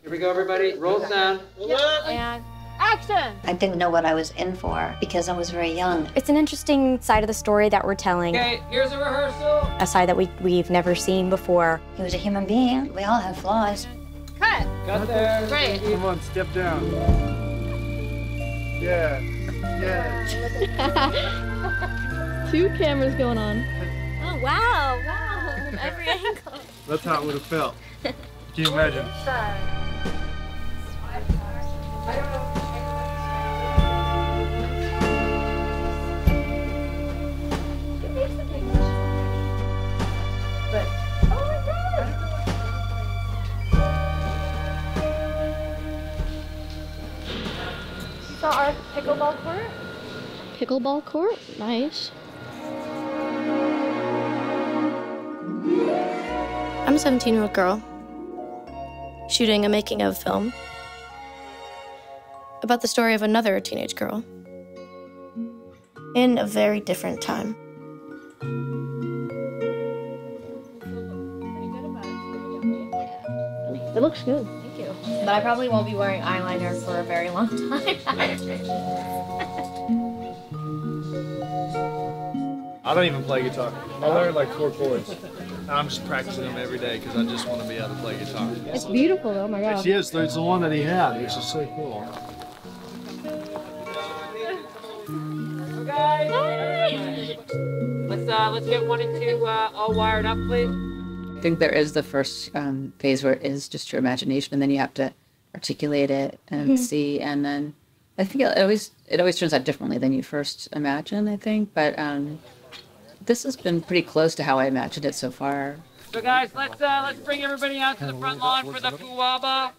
Here we go, everybody. Roll sound. And action! I didn't know what I was in for because I was very young. It's an interesting side of the story that we're telling. Okay, here's a rehearsal. A side that we've never seen before. He was a human being. We all have flaws. Cut! Got there. Great. Come on, step down. Yeah. Yeah. Two cameras going on. Oh, wow, wow. Every angle. That's how it would have felt. Can you imagine? So our pickleball court? Pickleball court? Nice. I'm a 17-year-old girl shooting a making-of film about the story of another teenage girl in a very different time. It looks good. Thank you. But I probably won't be wearing eyeliner for a very long time. I don't even play guitar. I learned like 4 chords. I'm just practicing them every day because I just want to be able to play guitar. It's beautiful though, oh my god. Yes, there's the one that he had, which is so cool. Let's get 1 and 2 all wired up, please. I think there is the first phase where it is just your imagination, and then you have to articulate it and see, and then I think it always turns out differently than you first imagine, I think, but this has been pretty close to how I imagined it so far. So guys, let's bring everybody out to the front lawn for the fuwaba.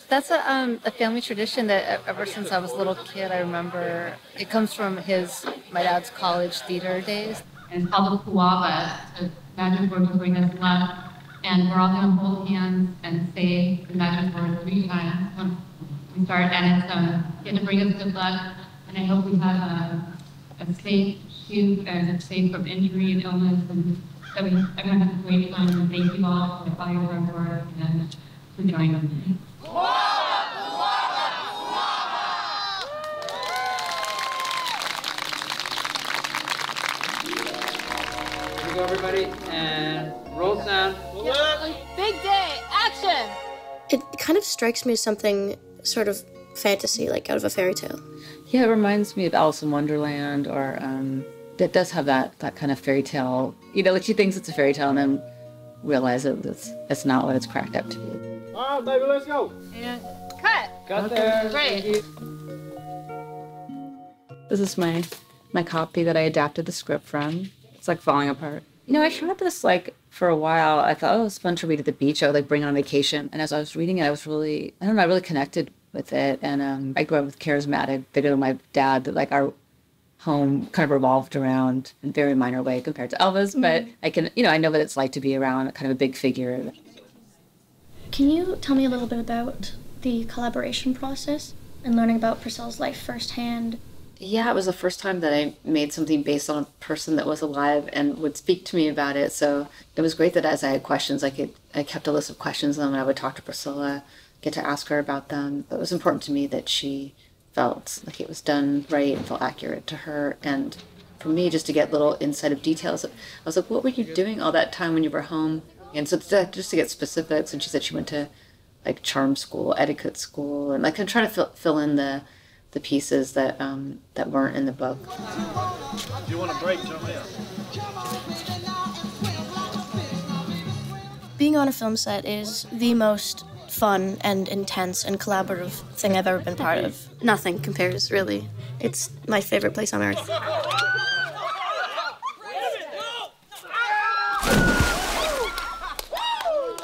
That's a family tradition that ever since I was a little kid, I remember. It comes from my dad's college theater days. And it's called the fuwaba. It's a magic word to bring us luck. And we're all going to hold hands and say the magic word 3 times when we start. And it's going to bring us good luck. And I hope we have a safe shoot and safe from injury and illness. And that everyone has a great time. And thank you all for all your hard work and for joining us. Here we go, everybody, and roll sound. Big day, action! It kind of strikes me as something sort of fantasy, like out of a fairy tale. Yeah, it reminds me of Alice in Wonderland, or it does have that kind of fairy tale. You know, like she thinks it's a fairy tale and then realize it's not what it's cracked up to be. All right, baby, let's go. And cut! Got there. Great. This is my copy that I adapted the script from. It's like falling apart. You know, I shot this like for a while. I thought, oh, it's fun to read at the beach. I would like bring it on vacation. And as I was reading it, I was really, I really connected with it. And I grew up with charismatic figure of my dad, that like our home kind of revolved around in a very minor way compared to Elva's. But I can, I know what it's like to be around kind of a big figure. Can you tell me a little bit about the collaboration process and learning about Priscilla's life firsthand? Yeah, it was the first time that I made something based on a person that was alive and would speak to me about it. So it was great that as I had questions, I kept a list of questions and I would talk to Priscilla, get to ask her about them. It was important to me that she felt like it was done right and felt accurate to her. And for me, just to get little insight of details, I was like, what were you doing all that time when you were home? And so just to get specifics, and she said she went to like charm school, etiquette school, and I can try to fill in the pieces that weren't in the book. If you want a break, jump in. Being on a film set is the most fun and intense and collaborative thing I've ever been part of. Nothing compares, really. It's my favorite place on earth.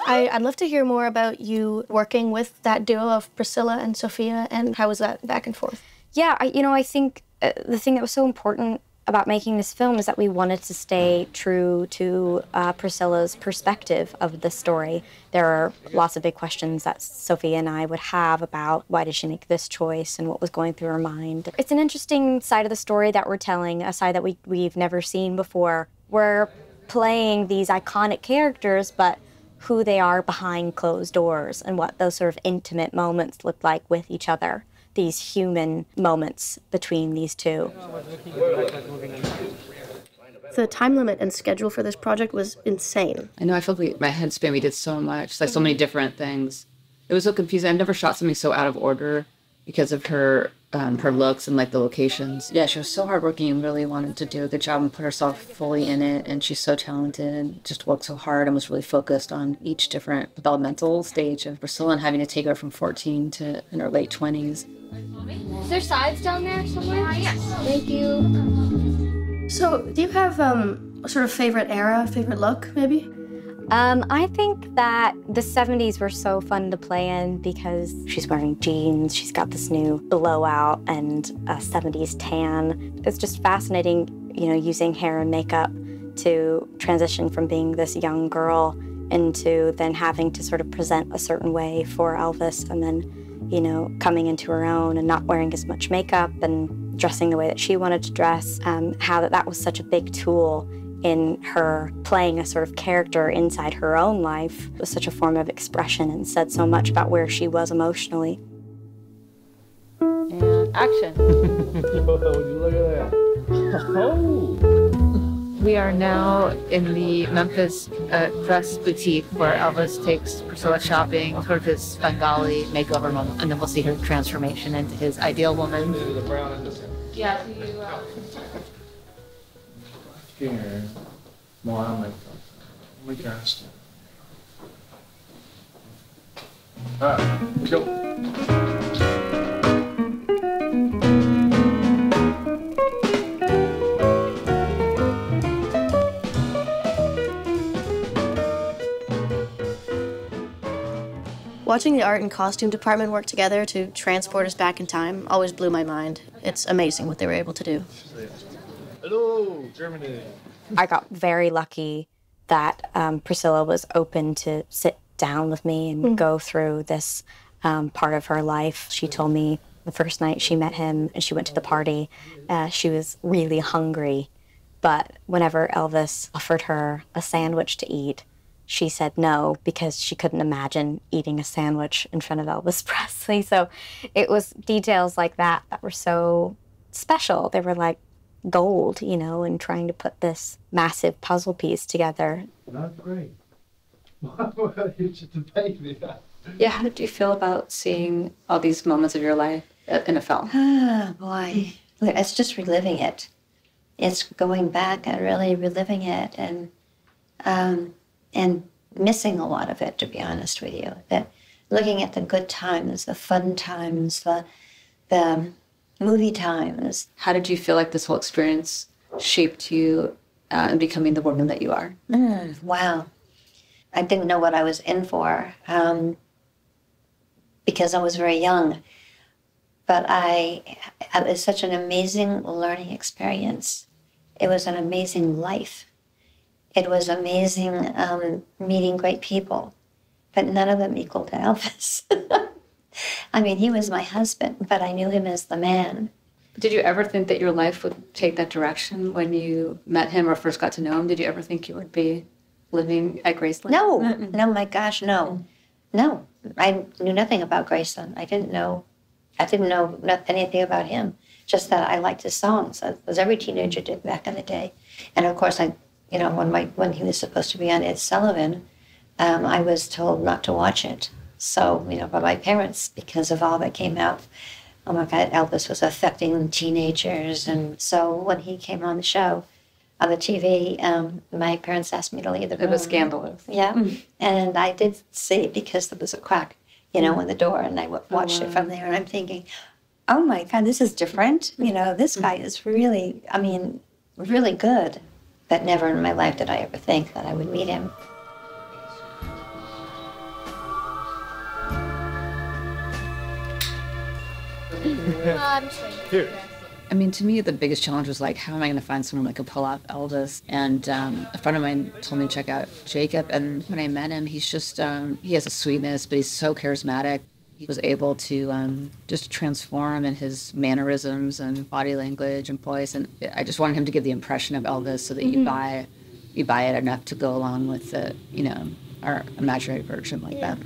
I'd love to hear more about you working with that duo of Priscilla and Sophia, and how was that back and forth? Yeah, I think the thing that was so important about making this film is that we wanted to stay true to Priscilla's perspective of the story. There are lots of big questions that Sophia and I would have about why did she make this choice and what was going through her mind. It's an interesting side of the story that we're telling, a side that we've never seen before. We're playing these iconic characters, but who they are behind closed doors and what those sort of intimate moments look like with each other, these human moments between these two. The time limit and schedule for this project was insane. I know, I felt like my head spin. We did so much, like so many different things. It was so confusing. I've never shot something so out of order because of her looks and like the locations. Yeah, she was so hardworking and really wanted to do a good job and put herself fully in it. And she's so talented and just worked so hard and was really focused on each different developmental stage of Priscilla and having to take her from 14 to in her late 20s. Is there sides down there somewhere? Yes. Thank you. So, do you have a sort of favorite era, favorite look, maybe? I think that the 70s were so fun to play in because she's wearing jeans, she's got this new blowout and a 70s tan. It's just fascinating, you know, using hair and makeup to transition from being this young girl into then having to sort of present a certain way for Elvis and then, you know, coming into her own and not wearing as much makeup and dressing the way that she wanted to dress. How that was such a big tool in her playing a sort of character inside her own life. It was such a form of expression and said so much about where she was emotionally. And action. Look at that. Oh. We are now in the Memphis dress boutique where Elvis takes Priscilla shopping, sort of his Bengali makeover moment, and then we'll see her transformation into his ideal woman. Yeah, so you... Here, Mohammed. We cast. Let's go. Watching the art and costume department work together to transport us back in time always blew my mind. It's amazing what they were able to do. Hello, Germany. I got very lucky that Priscilla was open to sit down with me and go through this part of her life. She told me the first night she met him and she went to the party, she was really hungry. But whenever Elvis offered her a sandwich to eat, she said no because she couldn't imagine eating a sandwich in front of Elvis Presley. So it was details like that that were so special. They were like gold, you know, and trying to put this massive puzzle piece together. Not great. You should debate me. Yeah, how did you feel about seeing all these moments of your life in a film? Ah, boy. It's just reliving it. It's going back and really reliving it and missing a lot of it, to be honest with you. That looking at the good times, the fun times, the movie times. How did you feel like this whole experience shaped you in becoming the woman that you are? Wow. I didn't know what I was in for because I was very young. But it was such an amazing learning experience. It was an amazing life. It was amazing meeting great people, but none of them equaled Elvis. I mean, he was my husband, but I knew him as the man. Did you ever think that your life would take that direction when you met him or first got to know him? Did you ever think you would be living at Graceland? No, no, my gosh, no. No, I knew nothing about Graceland. I didn't know anything about him, just that I liked his songs, as every teenager did back in the day. And of course, when he was supposed to be on Ed Sullivan, I was told not to watch it. So, by my parents, because of all that came out. Oh my God, Elvis was affecting teenagers. And so when he came on the show, on the TV, my parents asked me to leave the room. It was scandalous. Yeah. And I did see it because there was a crack, in the door. And I watched it from there. And I'm thinking, oh my God, this is different. This guy is really, really good. But never in my life did I ever think that I would meet him. Here. To me, the biggest challenge was how am I going to find someone that could pull off Elvis? And a friend of mine told me to check out Jacob. And when I met him, he's just, he has a sweetness, but he's so charismatic. He was able to just transform in his mannerisms and body language and voice. And I just wanted him to give the impression of Elvis so that you buy it enough to go along with the, our imaginary version like that.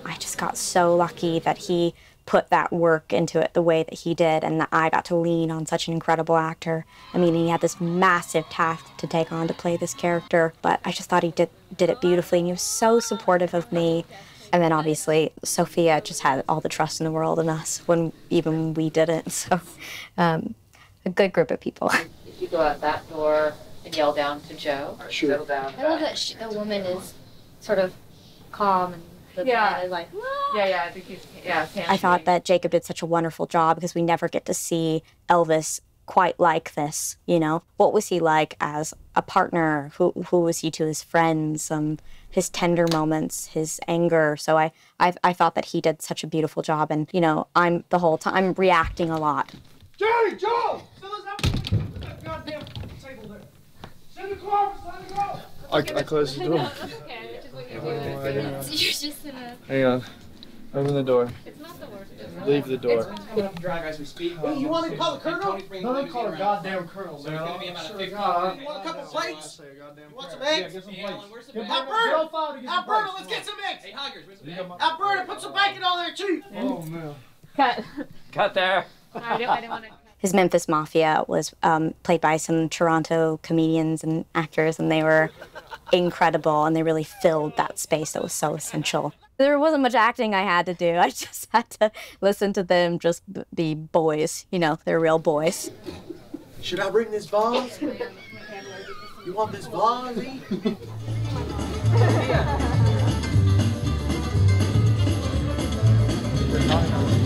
I just got so lucky that he put that work into it the way that he did, and that I got to lean on such an incredible actor. I mean, he had this massive task to take on to play this character, but I just thought he did it beautifully, and he was so supportive of me. And then obviously Sophia just had all the trust in the world in us when even we didn't. So a good group of people. If you go out that door and yell down to Joe, settle down. I love that the woman is sort of calm and the man is like, Yeah, I think he's, I thought that Jacob did such a wonderful job because we never get to see Elvis quite like this, you know? What was he like as a partner? Who was he to his friends? His tender moments, his anger. So I thought that he did such a beautiful job, and, you know, I'm the whole time, I'm reacting a lot. Jerry, Joe! That goddamn table there. Send the car, send the car! I closed the door. that's okay, which is what you're doing. You're just in a... Hang on. Open the door. It's not the worst. Leave the door. Drive as we speak. Hey, you want to call the colonel? No, don't call the goddamn colonel. So it's going to be about a 15 You want a couple plates? You want some eggs? Get some plates. Alberta, let's get some eggs. Hey, Hoggers, where's some eggs? Alberta, put some bacon on there too. Oh, no. Cut there. I didn't want to... His Memphis Mafia was played by some Toronto comedians and actors, and they were incredible, and they really filled that space that was so essential. There wasn't much acting I had to do. I just had to listen to them just be boys. You know, they're real boys. Should I bring this vase? You want this vase?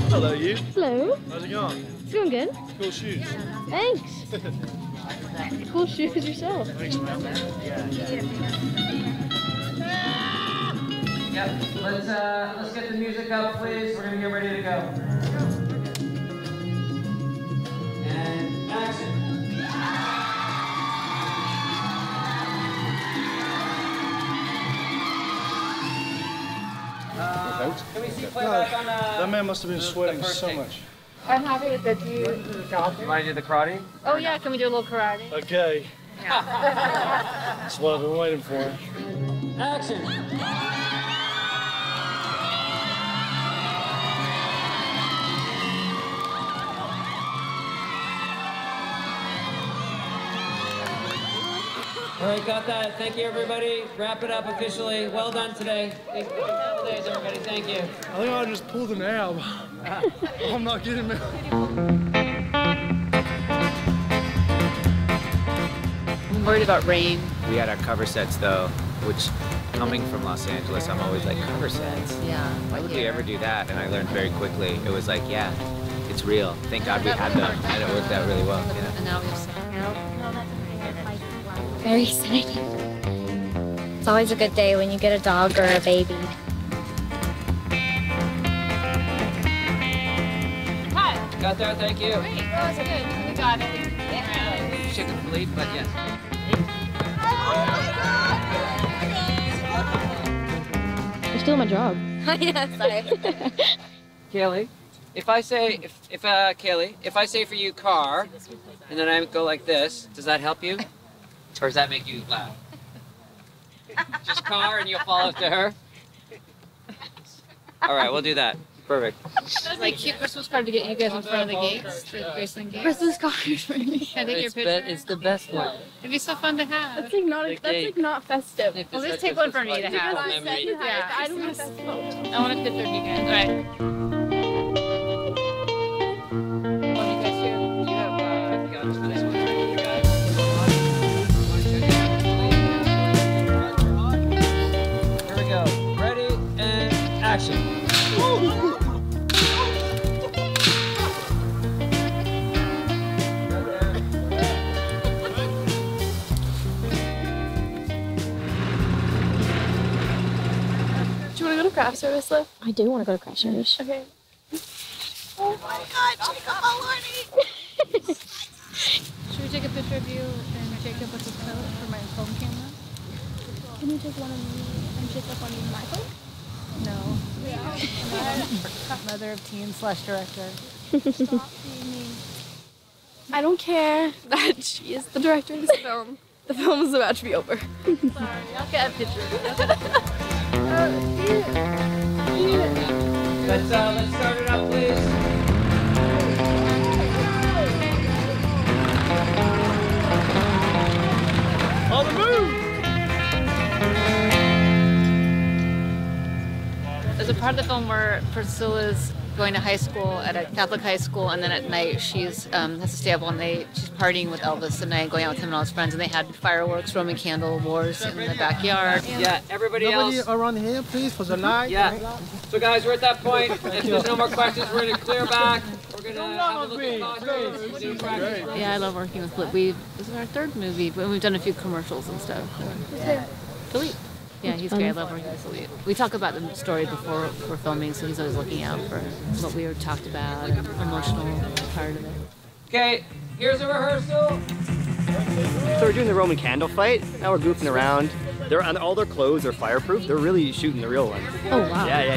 Hello, you. Hello. How's it going? It's going good. Cool shoes. Thanks. Cool shoes yourself. Thanks, man. Yep. Let's get the music up, please. We're gonna get ready to go. And action. Can we see playback on That man must have been sweating so take. much. I'm happy to do the job. You want to do the karate? Oh yeah, can we do a little karate? Okay. That's what I've been waiting for. Action. All right, got that. Thank you, everybody. Wrap it up officially. Well done today. Thank you. Couple days, everybody. Thank you. I think I just pulled an ab. I'm not kidding, man. I'm worried about rain. We had our cover sets though, which coming from Los Angeles, I'm always like, cover sets? Yeah. Why would we ever do that? And I learned very quickly, it was like, yeah, it's real. Thank God we had them, and it worked out really well. Yeah. And now we have some. Very exciting. It's always a good day when you get a dog or a baby. Hi. Got there. Thank you. Great, that was good. We got it. Yeah. Chicken fleet, but yes. You're still my job. Yeah, sorry. Kaylee, if I say, Kaylee, if I say for you car, and then I go like this, does that help you? Or does that make you laugh? Just car and you'll follow to her? All right, we'll do that. Perfect. That's like cute Christmas card to get you guys in front of the gates, the Graceland gates. Christmas card for me. Can I take your picture? It's the best one. It'd be so fun to have. That's like not festive. Well, just take one for me to have. Yeah, I don't want festive. I want a picture of you guys. All right. What do you guys do? You have, guns for this one, right? You got it. Here we go. Ready and action. Do you want to go to craft service, Liv? I do want to go to craft service. Okay. Oh my God, Jacob Maloney! Should we take a picture of you and Jacob with the pillow for my phone camera? Can you take one of me and Jacob on my phone? No. Mother of teen / director. Stop being mean. I don't care that she is the director of this film. The film is about to be over. Sorry, I'll get a picture. Let's start it up, please. On the move! There's a part of the film where Priscilla's going to high school at a Catholic high school, and then at night she's has to stay up all night. She's partying with Elvis at night, going out with him and all his friends, and they had fireworks, Roman candle wars in the backyard. Yeah, everybody else. Around here, please, for the light. Yeah. So guys, we're at that point. If there's no more questions, we're gonna clear back. We're gonna have a look at costumes. Yeah, I love working with Flip. This is our third movie, but we've done a few commercials and stuff. Philippe. Yeah, he's great. I love working with Philippe. We talk about the story before we're filming, so he's always looking out for what we were talked about, and the emotional part of it. Okay, here's a rehearsal. So we're doing the Roman candle fight. Now we're goofing around. All their clothes are fireproof. They're really shooting the real one. Oh, wow. Yeah.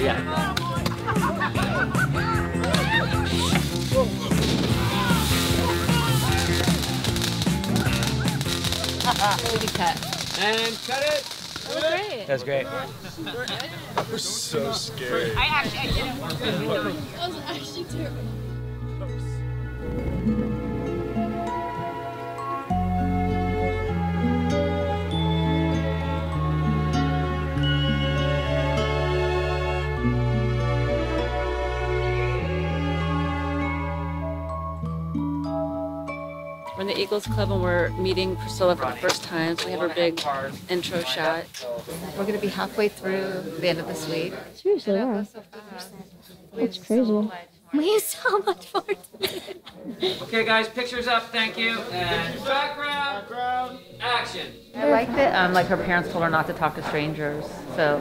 Really good cut. And cut it. Great. That was great. That was so scary. I didn't work. That was actually terrible. We're in the Eagles Club and we're meeting Priscilla for the first time, so we have our big intro shot. We're going to be halfway through the end of this week. Seriously, wow. That's crazy. We have so much more to do. Okay, guys, pictures up. Thank you. And background. Action. I like that, like her parents told her not to talk to strangers, so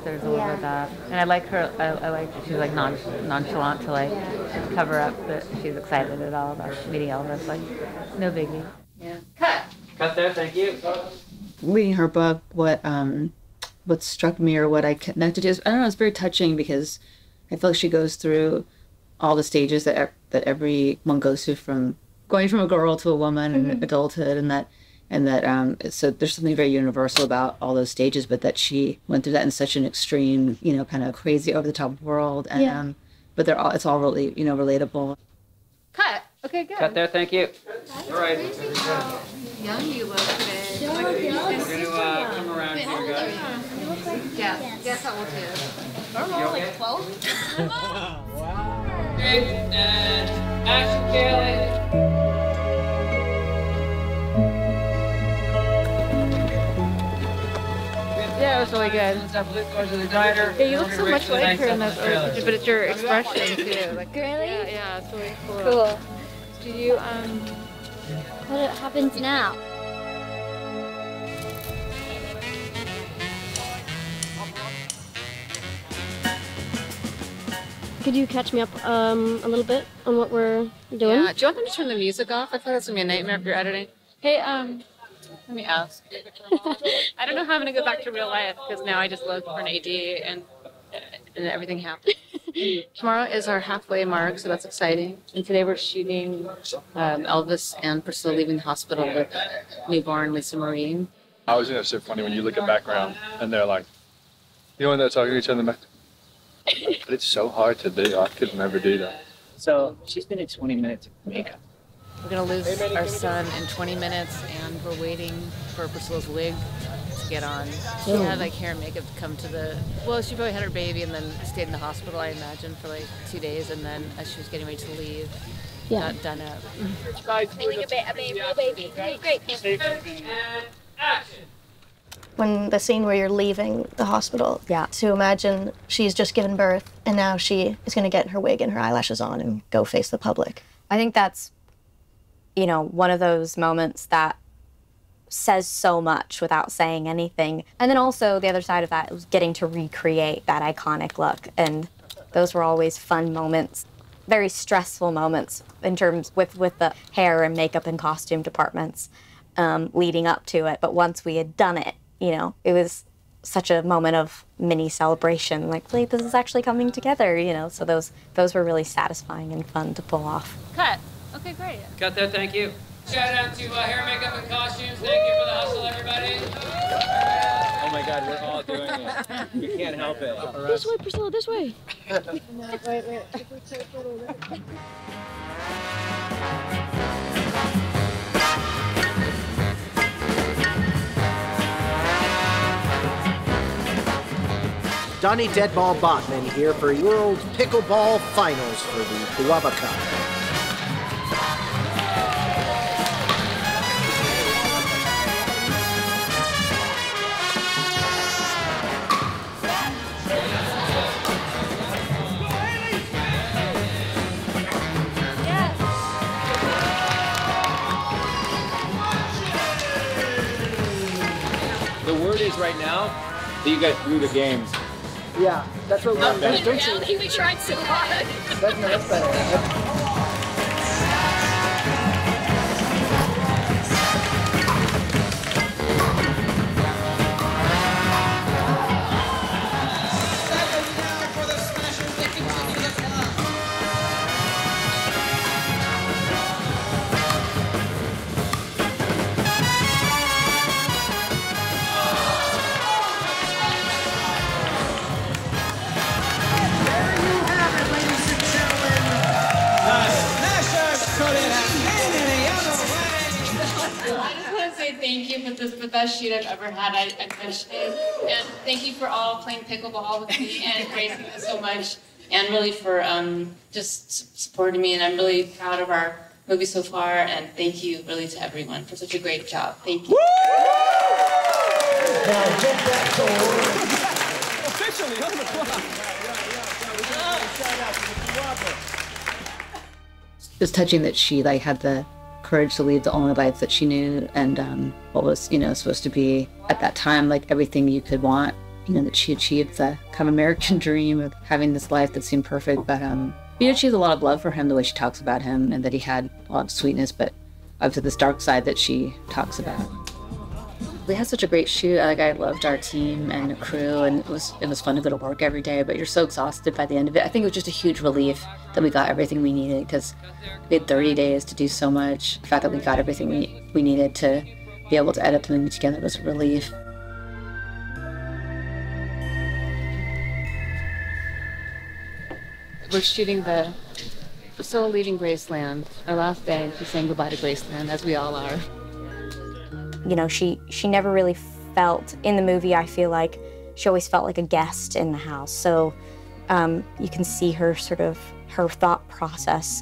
there's a little bit of that. And I like her. I like that she's like nonchalant to like cover up that she's excited at all about meeting Elvis. Like, no biggie. Yeah. Cut there. Thank you. Reading her book, what struck me or what I connected to is, I don't know, it's very touching because I feel like she goes through all the stages that everyone goes through, from going from a girl to a woman and adulthood, and that so there's something very universal about all those stages, but that she went through that in such an extreme, kind of crazy, over the top world, and but it's all really, relatable. Cut. Okay, good. Cut there. Thank you. All right. Young you look today. We're gonna come around here, guys. Yeah. Yes, how old you? I don't know, like 12? Okay, and action, Kaylee. Yeah, it was really good. Yeah, you look so much like her in those early pictures, but it's your expression too. Like, Really? Yeah, it's really cool. Cool. Do you What happens now? Could you catch me up a little bit on what we're doing? Yeah. Do you want them to turn the music off? I feel that's gonna be a nightmare if you're editing. Hey, let me ask. I don't know how I'm gonna go back to real life because now I just looked for an AD and everything happened. Tomorrow is our halfway mark, so that's exciting. And today we're shooting Elvis and Priscilla leaving the hospital with newborn Lisa Marie. I always think that's so funny when you look at background and they're like, when they're talking to each other in the back. But it's so hard to do. I could never do that. So she's been in 20 minutes of makeup. We're gonna lose our son in 20 minutes, and we're waiting for Priscilla's wig to get on. She had like hair and makeup come to the. Well, she probably had her baby and then stayed in the hospital, I imagine, for like 2 days, and then as she was getting ready to leave, got done up. Real baby. Great. And action. When the scene where you're leaving the hospital, to imagine she's just given birth and now she is going to get her wig and her eyelashes on and go face the public. I think that's, one of those moments that says so much without saying anything. And then also the other side of that was getting to recreate that iconic look. And those were always fun moments, very stressful moments in terms with the hair and makeup and costume departments leading up to it. But once we had done it, it was such a moment of mini celebration, like, wait, this is actually coming together, so those were really satisfying and fun to pull off. Cut. Okay, great. Cut there. Thank you. Shout out to hair, makeup, and costumes. Thank you for the hustle, everybody. Oh my God, we're all doing it. We can't help it. This way, Priscilla, this way. Wait. Donnie Deadball Botman here for World Pickleball Finals for the Guava Cup. The word is right now that you guys blew the games. Yeah, that's what we're In reality, we tried so hard. That's better. Thank you for this, the best shoot I've ever had. I appreciate it. And thank you for all playing pickleball with me and embracing it so much. And really for just supporting me. And I'm really proud of our movie so far. And thank you really to everyone for such a great job. Thank you. Now get that goal. Officially on the clock. It was touching that she had the courage to leave the only life that she knew, and what was supposed to be at that time everything you could want. That she achieved the kind of American dream of having this life that seemed perfect, but she has a lot of love for him, the way she talks about him, and that he had a lot of sweetness, but up to this dark side that she talks about. We had such a great shoot. I loved our team and the crew, and it was fun to go to work every day, but you're so exhausted by the end of it. I think it was just a huge relief that we got everything we needed, because we had 30 days to do so much. The fact that we got everything we needed to be able to edit the movie together was a relief. We're shooting Priscilla leaving Graceland. Our last day, she's saying goodbye to Graceland, as we all are. She never really felt, in the movie, I feel like she always felt like a guest in the house. So you can see her her thought process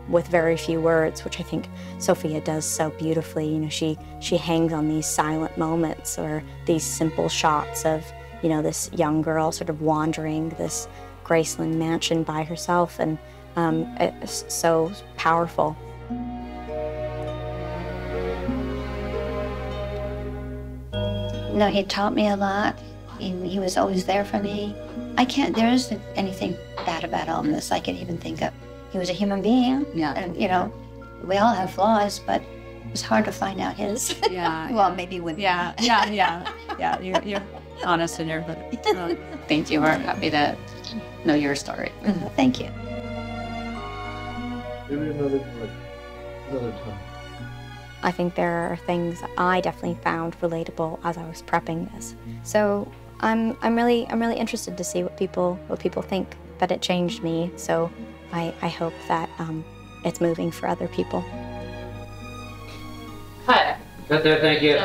with very few words, which I think Sophia does so beautifully. She hangs on these silent moments or these simple shots of, this young girl sort of wandering this Graceland mansion by herself, and it's so powerful. No, he taught me a lot. He was always there for me. There isn't anything bad about all this I can even think of. He was a human being. Yeah. And, we all have flaws, but it was hard to find out his. Yeah. Well, maybe with Yeah. You're honest in your. Thank you. We're happy to know your story. Thank you. Maybe another time. I think there are things that I definitely found relatable as I was prepping this. So I'm really interested to see what people think. But it changed me, so I hope that it's moving for other people. Hi. Good there, thank you.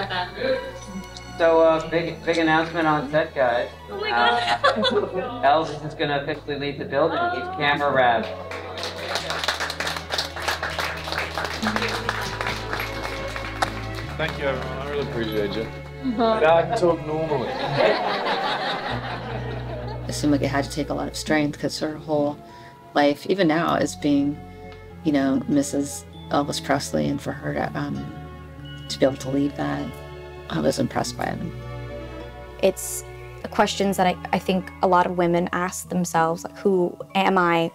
So big announcement on set, guys. Oh my God. Elvis is gonna officially leave the building. He's camera wrapped. Thank you, everyone. I really appreciate you. Now I can talk normally. It seemed like it had to take a lot of strength, because her whole life, even now, is being, Mrs. Elvis Presley, and for her to be able to leave that, I was impressed by it. It's questions that I think a lot of women ask themselves, like, who am I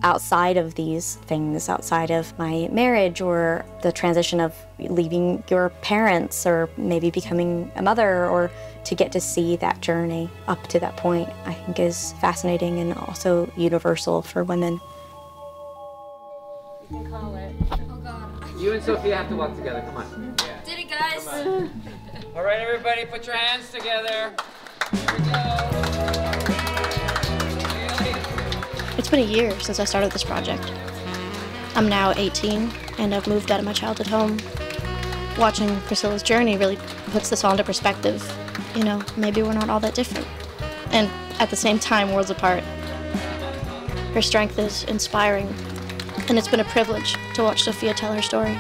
outside of these things, outside of my marriage, or the transition of leaving your parents, or maybe becoming a mother, or to get to see that journey up to that point, I think is fascinating and also universal for women. You can call it. Oh God. You and Sophia have to walk together. Come on. Did it, guys. All right, everybody, put your hands together. Here we go. It's been a year since I started this project. I'm now 18, and I've moved out of my childhood home. Watching Priscilla's journey really puts this all into perspective. You know, maybe we're not all that different. And at the same time, worlds apart. Her strength is inspiring, and it's been a privilege to watch Sophia tell her story.